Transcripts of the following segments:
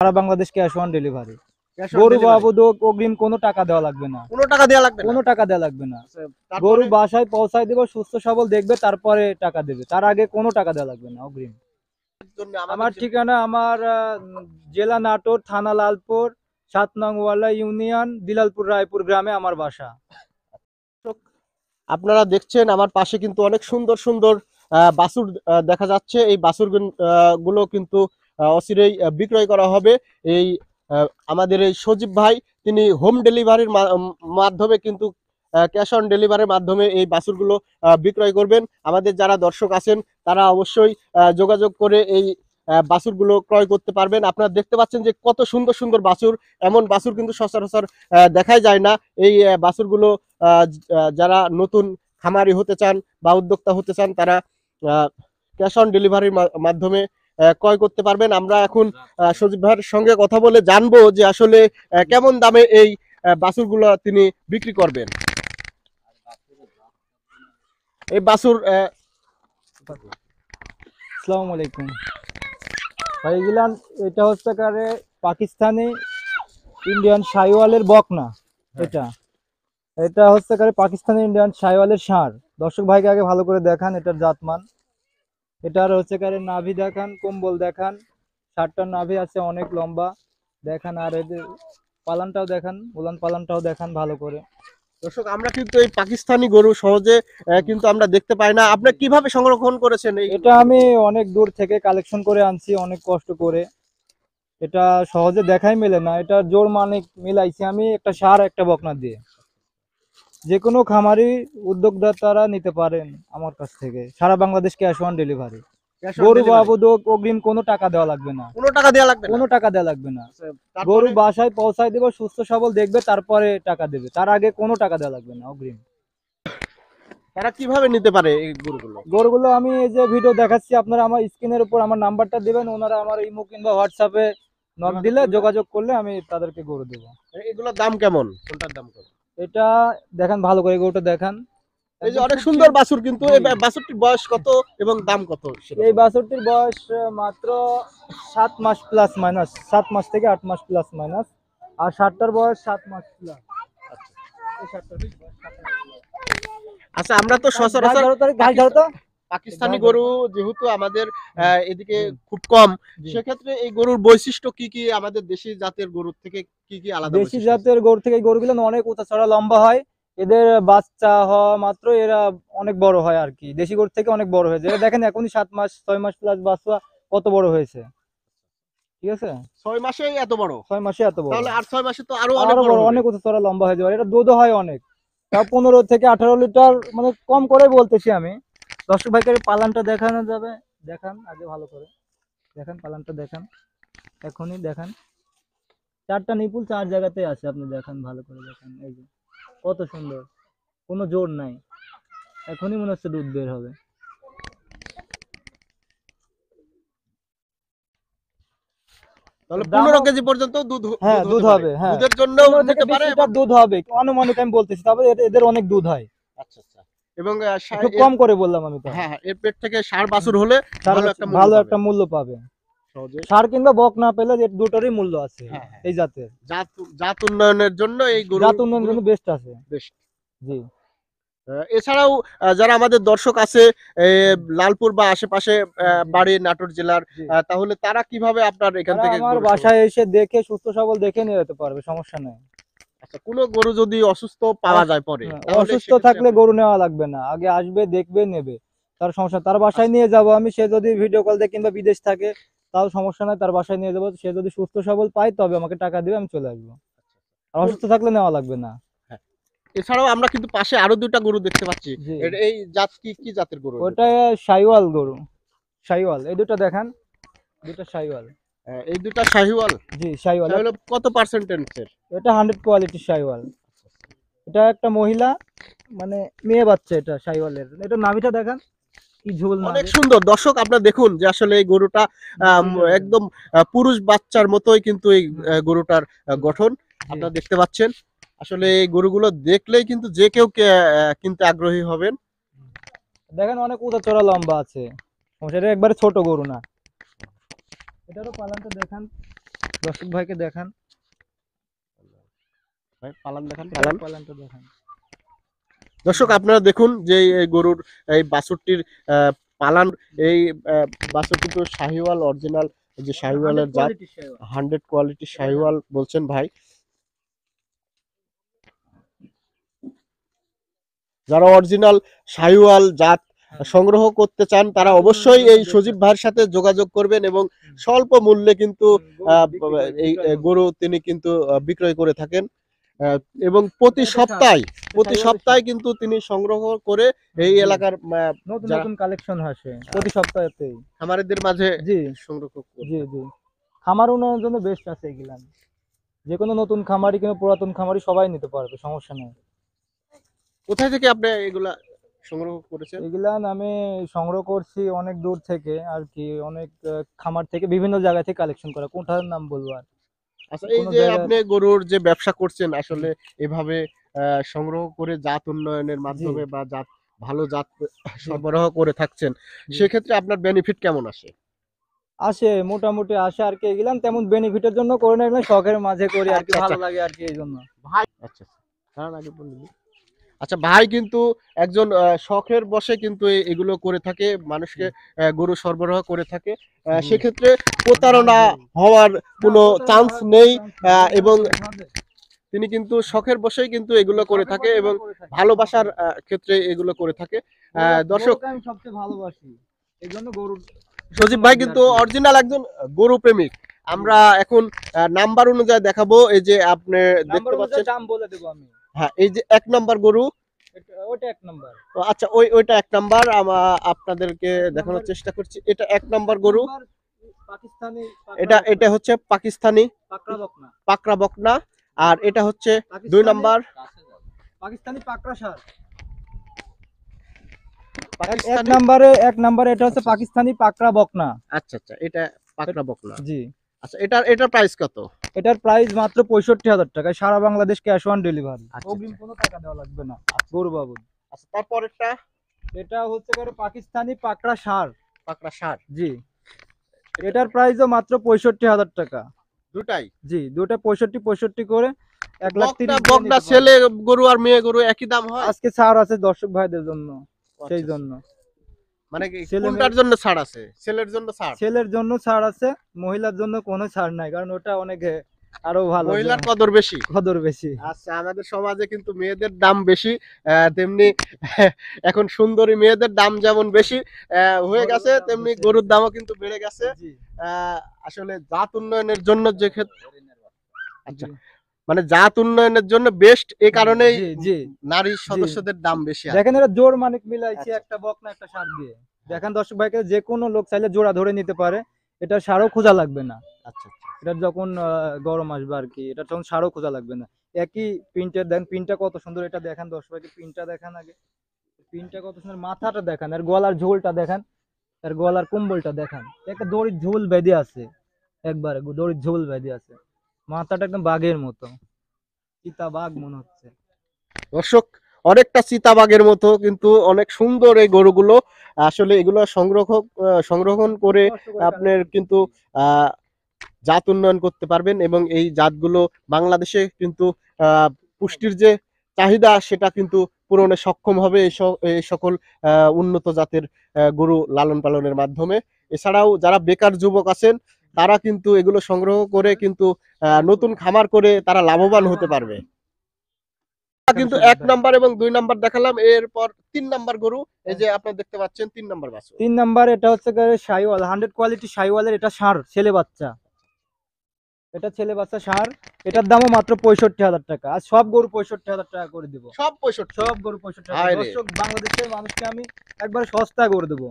Sara Bangladesh cash on delivery. গরু বাবদ অগ্রিম কোনো টাকা দেওয়া লাগবে না, কোনো টাকা দেওয়া লাগবে না, কোনো টাকা দেওয়া লাগবে না। তারপরে গরু বাসায় পৌঁছায় দেবো, সুস্থ সবল দেখবে, তারপরে টাকা দেবে, তার আগে কোনো টাকা দেওয়া লাগবে না অগ্রিম। জন্য আমার ঠিকানা আমার জেলা নাটোর, থানা লালপুর, 7 নং ওয়ালা ইউনিয়ন, দিলালপুর রায়পুর গ্রামে আমার বাসা। আপনারা দেখছেন আমার পাশে কিন্তু অনেক সুন্দর সুন্দর বাছুর দেখা যাচ্ছে। এই বাছুর গুলো কিন্তু অচিরেই বিক্রয় করা হবে। এই আমাদের এই সজীব ভাই তিনি হোম ডেলিভারির মাধ্যমে কিন্তু ক্যাশ অন ডেলিভারির মাধ্যমে এই বাছুরগুলো বিক্রয় করবেন। আমাদের যারা দর্শক আছেন তারা অবশ্যই যোগাযোগ করে এই বাছুরগুলো ক্রয় করতে পারবেন। আপনারা দেখতে পাচ্ছেন যে কত সুন্দর সুন্দর বাছুর, এমন বাছুর কিন্তু সচরাচর দেখাই যায় না। এই বাছুরগুলো যারা নতুন খামারি হতে চান বা উদ্যোক্তা হতে চান তারা ক্যাশ অন ডেলিভারির মাধ্যমে ক্রয় করতে পারবেন। আমরা এখন সজীব ভাইয়ের সঙ্গে কথা বলে জানবো যে আসলে কেমন দামে এই বাছুরগুলো তিনি বিক্রি করবেন। এই বাছুর আসসালামু আলাইকুম ভাই, এগুলান এটা হচ্ছে কারে পাকিস্তানি ইন্ডিয়ান শাইওয়ালের বকনা। এটা এটা হচ্ছে কারে পাকিস্তানি ইন্ডিয়ান শাইওয়ালের ষাঁড়। দর্শক ভাইকে আগে ভালো করে দেখান এটার জাতমান। এটার হচ্ছে কারে নাভি দেখান, কম্বল দেখান, ষাঁড়টার নাভি আছে অনেক লম্বা দেখান, আর এদের পালানটাও দেখান, উলান পালানটাও দেখান ভালো করে। দর্শক আমরা কিন্তু এই পাকিস্তানি গরু সহজে কিন্তু আমরা দেখতে পাই না। আপনি কিভাবে সংরক্ষণ করেছেন? এটা আমি অনেক দূর থেকে কালেকশন করে আনছি, অনেক কষ্ট করে। এটা সহজে দেখাই মেলে না, এটা জোর মানিক মিলাইছি আমি একটা ষাঁড় একটা বকনা দিয়ে। যে কোনো খামারি উদ্যোক্তারা নিতে পারেন আমার কাছ থেকে, সারা বাংলাদেশ ক্যাশ অন ডেলিভারি। গরু বাবদ অগ্রিম কোনো টাকা দেওয়া লাগবে না, কোনো টাকা দেওয়া লাগবে না, কোনো টাকা দেওয়া লাগবে না। গরু বাসায় পৌঁছায় দেবো, সুস্থ সবল দেখবে, তারপরে টাকা দেবে, তার আগে কোনো টাকা দেওয়া লাগবে না অগ্রিম। তারা কিভাবে নিতে পারে এই গরুগুলো? গরুগুলো আমি এই যে ভিডিও দেখাচ্ছি, আপনারা আমার স্ক্রিনের উপর আমার নাম্বারটা দিবেন, ওনারা আমার ইমো কিংবা হোয়াটসঅ্যাপে নক দিলে, যোগাযোগ করলে আমি তাদেরকে গরু দেবো। এগুলোর দাম কেমন? কোনটার দাম কেমন? এটা দেখেন ভালো করে, গরুটা দেখান। এই যে অনেক সুন্দর বাছুর, কিন্তু এই বাছুরটির বয়স কত এবং দাম কত? এই বাছুরটির বয়স মাত্র 7 মাস প্লাস মাইনাস, 7 মাস থেকে 8 মাস প্লাস মাইনাস। আর ষাঁড়টার বয়স 7 মাস প্লাস। আচ্ছা, আমরা তো সচরাচর পাকিস্তানি গরু যেহেতু আমাদের এদিকে খুব কম, সেক্ষেত্রে এই গরুর বৈশিষ্ট্য কি কি আমাদের দেশি জাতের গরুর থেকে কি কি আলাদা? দেশি জাতের গরু থেকে এই গরুগুলো অনেক উঁচা লম্বা হয়। এদের বাচ্চা হওয়া মাত্র এরা অনেক বড় হয় আর কি, দেশি গরু থেকে অনেক বড় হয়েছে। এরা দেখেন এখনই 7 মাস 6 মাস প্লাস বাচ্চা কত বড় হয়েছে, ঠিক আছে? 6 মাসেই এত বড়? 6 মাসে এত বড়, তাহলে আর 6 মাসে তো আরো আরো বড়, অনেক উঁচা লম্বা হয়ে যাবে। এটা দুধও হয় অনেক, তাও 15 থেকে 18 লিটার, মানে কম করে বলতেছি আমি। দর্শক ভাইকে পালানটা দেখানো যাবে, দেখান আগে ভালো করে, দেখান পালানটা দেখান, এখনই দেখান। 4টা নিপুল 4 জায়গাতে আছে, আপনি দেখান ভালো করে, দেখান। এই যে কত সুন্দর, কোনো জোর নাই, এখনই মনে হচ্ছে দুধ বের হবে। তাহলে 15 কেজি পর্যন্ত দুধ? হ্যাঁ, দুধ হবে। হ্যাঁ, দুধের জন্য নিতে পারে, দুধ হবে আনুমানিক, আমি বলতেছি, তবে এদের অনেক দুধ হয়। আচ্ছা আচ্ছা। এবং খুব কম করে বললাম আমি তো। হ্যাঁ হ্যাঁ, এর পেট থেকে ষাঁড় বাছুর হলে ভালো একটা মূল্য পাবে। ষাঁড় কিংবা বক না পেলে দুটোরই মূল্য আছে এই জাতের। জাত উন্নয়নের জন্য এই গরু, জাত উন্নয়নের জন্য বেস্ট আছে, বেস্ট। জি। এছাড়াও যারা আমাদের দর্শক আছে লালপুর বা আশেপাশে বাড়ি নাটোর জেলার, তাহলে তারা কিভাবে আপনার এখান থেকে আমার বাসায় এসে দেখে সুস্থ সবল দেখে নিয়ে যেতে পারবে, সমস্যা নেই। আচ্ছা, কোনো গরু যদি অসুস্থ পাওয়া যায় পরে, অসুস্থ থাকলে গরু নেওয়া লাগবে না, আগে আসবে দেখবে নেবে, তার সমস্যা, তার বাসায় নিয়ে যাব আমি। সে যদি ভিডিও কল দেখে কিংবা বিদেশ থাকে তাও সমস্যা নাই, তার বাসায় নিয়ে যাবো। সে যদি সুস্থ সবল পায় তবে আমাকে টাকা দিবে, আমি চলে আসবো। আর অসুস্থ থাকলে নেওয়া লাগবে না। এছাড়াও আমরা কিন্তু পাশে আরো দুটো গরু দেখতে পাচ্ছি। এই জাত কি কি জাতের গরু? ওটা শাইওয়াল গরু, শাইওয়াল। এই দুটো দেখান, দুটো শাইওয়াল। এই দুটো শাহিওয়াল? জি, শাইওয়াল। কত পার্সেন্টেজের? এটা 100 কোয়ালিটি শাইওয়াল। এটা একটা মহিলা, মানে মেয়ে বাচ্চা এটা শাইওয়ালের। এটা নাভিটা দেখান, কি ঝোল, অনেক সুন্দর। দর্শক আপনারা দেখুন যে আসলে এই গরুটা একদম পুরুষ বাচ্চার মতোই কিন্তু এই গরুটার গঠন আপনারা দেখতে পাচ্ছেন। আসলে এই গরুগুলো দেখলেই কিন্তু যে কেউ কিনতে আগ্রহী হবেন। দেখেন অনেক উঁচা লম্বা আছে, এটা একবারে ছোট গরু না। এটারও পালানটা দেখান, দর্শক ভাইকে দেখান, ভাই পালান দেখান, পালান পালান। পালানটা দেখান। দর্শক আপনারা দেখুন যে এই গরুর এই বাছুরটির পালান, এই বাছুর কিন্তু শাহিওয়াল অরিজিনাল, যে শাহিওয়ালের জাত, 100 কোয়ালিটি শাহিওয়াল বলছেন ভাই। যারা অরিজিনাল শাহিওয়াল জাত সংগ্রহ করতে চান তারা অবশ্যই এই সজীব ভাইয়ের সাথে যোগাযোগ করবেন এবং স্বল্প মূল্যে কিন্তু এই গরু তিনি কিন্তু বিক্রয় করে থাকেন। এবং প্রতি সপ্তাহে কিন্তু তিনি সংগ্রহ করে এই এলাকার নতুন যারা নতুন কালেকশন আসে প্রতি সপ্তাহেতেই। খামারিদের মাঝে জি সংগ্রহ করে। জি জি, খামার উন্নয়নের জন্য বেস্ট আছে এগুলা। যে কোনো নতুন খামারি কিংবা পুরাতন খামারি সবাই নিতে পারবে, সমস্যা নেই। কোথায় থেকে আপনি এগুলা সংগ্রহ করেছেন? এগুলা আমি সংগ্রহ করছি অনেক দূর থেকে আর কি, অনেক খামার থেকে, বিভিন্ন জায়গা থেকে কালেকশন করা। কোনটার নাম বলবো আর? আচ্ছা, এই কোনো যে জায়গায় আপনি গরুর যে ব্যবসা করছেন আসলে এভাবে সংগ্রহ করে জাত উন্নয়নের মাধ্যমে বা জাত ভালো জাত সরবরাহ করে থাকছেন, জি। সেক্ষেত্রে আপনার বেনিফিট কেমন আসে? আসে, মোটামুটি আসে আর কি। এগুলাম তেমন বেনিফিটের জন্য করে না, এগুলো শখের মাঝে করি আর কি, আচ্ছা, ভালো আচ্ছা। লাগে আর কি, এই জন্য। ভাই আচ্ছা, দাঁড়ান আগে বলুন। আচ্ছা, ভাই কিন্তু একজন শখের বশে কিন্তু এগুলো করে থাকে, মানুষকে গরু সরবরাহ করে থাকে। জি। সেক্ষেত্রে প্রতারণা হওয়ার কোনো চান্স নেই এবং তিনি কিন্তু শখের বশেই কিন্তু এগুলো করে থাকে এবং ভালোবাসার ক্ষেত্রে এগুলো করে থাকে। দর্শক, গরুকে আমি সবচেয়ে ভালোবাসি, এই জন্য গরুর সজীব ভাই কিন্তু অরিজিনাল একজন গরু প্রেমিক। আমরা এখন নাম্বার অনুযায়ী দেখাবো। এই যে আপনি নাম্বার দেখতে অনুযায়ী পাচ্ছেন, দাম বলে দেবো আমি। হ্যাঁ, এই যে 1 নাম্বার গরু। ওটা 1 নাম্বার। আচ্ছা, ওইটা 1 নাম্বার। আপনাদেরকে দেখানোর চেষ্টা করছি। এটা 1 নাম্বার গরু। পাকিস্তানি এটা হচ্ছে পাকিস্তানি পাকড়া বকনা। পাকড়া বকনা। আর এটা হচ্ছে 2 নাম্বার পাকিস্তানি পাকড়া ষাঁড়। পাকিস্তানি। এক নাম্বারে এটা হচ্ছে আচ্ছা, পাকিস্তানি পাকড়া বকনা। আচ্ছা, আচ্ছা, এটা পাকড়া বকনা। জি। আচ্ছা, এটার প্রাইস কত? এটার প্রাইস মাত্র 65,000 টাকা, সারা বাংলাদেশ ক্যাশ অন ডেলিভারি। আচ্ছা, অগ্রিম কোনো টাকা দেওয়া লাগবে না গরু বাবদ। আচ্ছা, তারপরেরটা এটা হচ্ছে করে পাকিস্তানি পাকড়া ষাঁড়। পাকড়া ষাঁড়। জি। এটার প্রাইসও মাত্র 65,000 টাকা। দুটাই জি, দুটো 65 করে 1,30,000 দিয়ে বকনা নিতে পারবেন। ছেলে গরু আর মেয়ে গরু একই দাম হয়? আজকে ছাড় আছে দর্শক ভাইদের জন্য, আচ্ছা, সেই আচ্ছা। জন্য। মানে কি ছেলে কোনটার জন্য ছাড় আছে? ছেলের জন্য ছাড়? ছেলের জন্য ছাড় আছে, মহিলার জন্য কোনো ছাড় নাই, কারণ ওটা অনেক আরো ভালো, মহিলার কদর বেশি। কদর বেশি। আচ্ছা, আমাদের সমাজে কিন্তু মেয়েদের দাম বেশি, তেমনি এখন সুন্দরী মেয়েদের দাম যেমন বেশি হয়ে গরুর গেছে, দাম তেমনি বেশি। গরুর দামও কিন্তু বেড়ে গেছে। জি আসলে জাত উন্নয়নের জন্য যে ক্ষেত্রে, আচ্ছা, জি মানে জাত উন্নয়নের জন্য বেস্ট, এই কারণেই জি জি নারী জি। সদস্যদের দাম বেশি আছে। দেখেন এটা জোর মানিক মিলাইছি, আচ্ছা। একটা বকনা একটা ষাঁড় দিয়ে। দেখেন দর্শক ভাইকে, যে কোনো লোক চাইলে জোড়া ধরে নিতে পারে, এটা ষাঁড়ও খোঁজা লাগবে না। আচ্ছা, আচ্ছা। এটা যখন গরম আসবে আর কি, এটা তখন ষাঁড়ও খোঁজা লাগবে না। একই প্রিন্টের দেন, প্রিন্টটা কত সুন্দর, এটা দেখেন দর্শক ভাইকে, প্রিন্টটা দেখান আগে। প্রিন্টটা কত সুন্দর, মাথাটা দেখান, আর গলার ঝোলটা দেখান, আর গলার কম্বলটা দেখান। একটা দড়ির ঝোল বেঁধে আছে, একবারে দড়ির ঝোল বেঁধে আছে। মাথাটা একদম বাঘের মতো, চিতা বাঘ মনে হচ্ছে। দর্শক, অনেকটা চিতাবাঘের মতো, কিন্তু অনেক সুন্দর এই গরুগুলো। আসলে এগুলো সংরক্ষণ করে কষ্ট করে আপনার কালেকশন কিন্তু করছি। আহ জাত উন্নয়ন করতে পারবেন এবং এই জাতগুলো বাংলাদেশে কিন্তু পুষ্টির যে চাহিদা সেটা কিন্তু পূরণে সক্ষম হবে এই সকল উন্নত জাতের গরু লালন পালনের মাধ্যমে। এছাড়াও যারা বেকার যুবক আছেন তারা কিন্তু এগুলো সংগ্রহ করে কিন্তু নতুন খামার করে তারা লাভবান হতে পারবে। কিন্তু 1 নাম্বার এবং 2 নাম্বার দেখালাম, এরপর 3 নাম্বার গরু, এই যে আপনারা দেখতে পাচ্ছেন 3 নাম্বার বাছুর। 3 নাম্বার এটা হচ্ছে শাহিওয়াল, 100 কোয়ালিটি শাহিওয়ালের, এটা ষাঁড় ছেলে বাচ্চা। এটা ছেলে বাচ্চা ষাঁড়। এটার দামও মাত্র 65,000 টাকা। আর সব গরু 65,000 টাকা করে দিব। সব 65? সব গরু 65,000 হায় টাকা। রে, দর্শক, বাংলাদেশের মানুষকে আমি একবারে সস্তায় করে দেবো,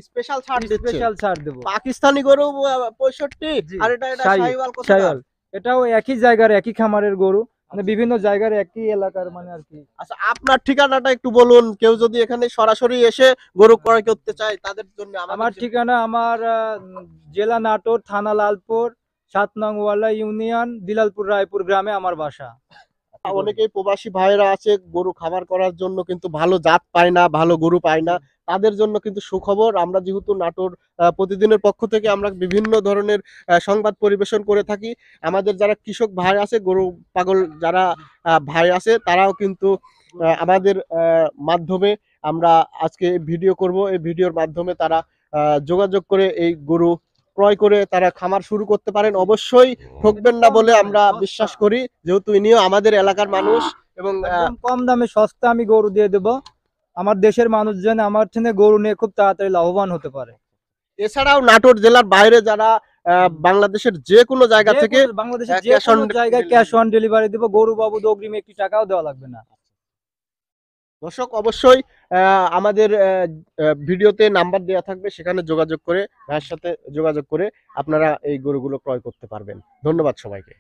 স্পেশাল ছাড় দিচ্ছে। স্পেশাল ছাড় দেবো। পাকিস্তানি গরু 65, জি, আর এটা শাহি শাহিওয়াল কত দাম? শাহিওয়াল। এটাও একই জায়গার একই খামারের গরু, মানে বিভিন্ন জায়গার একই এলাকার মানে আর কি। আচ্ছা, আপনার ঠিকানাটা একটু বলুন, কেউ যদি এখানে সরাসরি এসে গরু ক্রয় করতে চায় তাদের জন্য। আমার ঠিকানা, আমার জেলা নাটোর, থানা লালপুর, 7 নং ওয়ালা ইউনিয়ন, দিলালপুর রায়পুর গ্রামে আমার বাসা। অনেকেই প্রবাসী ভাইরা আছে গরু খামার করার জন্য কিন্তু ভালো জাত পায় না, ভালো গরু পায় না, তাদের জন্য কিন্তু সুখবর। আমরা যেহেতু নাটোর প্রতিদিনের পক্ষ থেকে আমরা বিভিন্ন ধরনের সংবাদ পরিবেশন করে থাকি, আমাদের যারা কৃষক ভাই আছে, গরু পাগল যারা ভাই আছে, তারাও কিন্তু আমাদের মাধ্যমে আমরা আজকে ভিডিও করব। এই ভিডিওর মাধ্যমে তারা যোগাযোগ করে এই গরু ক্রয় করে তারা খামার শুরু করতে পারেন। অবশ্যই ঠকবেন না বলে আমরা বিশ্বাস করি, যেহেতু ইনিও আমাদের এলাকার মানুষ এবং একদম কম দামে সস্তা আমি গরু দিয়ে দেবো। আমার দেশের মানুষজন আমার থেকে গরু নিয়ে খুব তাড়াতাড়ি লাভবান হতে পারে। এছাড়াও নাটোর জেলার বাইরে যারা বাংলাদেশের যে কোনো জায়গা থেকে বাংলাদেশের যে cash on কোনো জায়গায় delivery। ক্যাশ অন ডেলিভারি দিব, গরু বাবদ অগ্রিম একটি টাকাও দেওয়া লাগবে না। দর্শক অবশ্যই আমাদের ভিডিওতে নাম্বার দেওয়া থাকবে, সেখানে যোগাযোগ করে ভাইয়ের সাথে যোগাযোগ করে আপনারা এই গরুগুলো ক্রয় করতে পারবেন। ধন্যবাদ সবাইকে।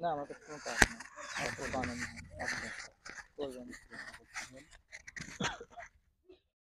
না আমার কাছে কোনো কাজ নেই।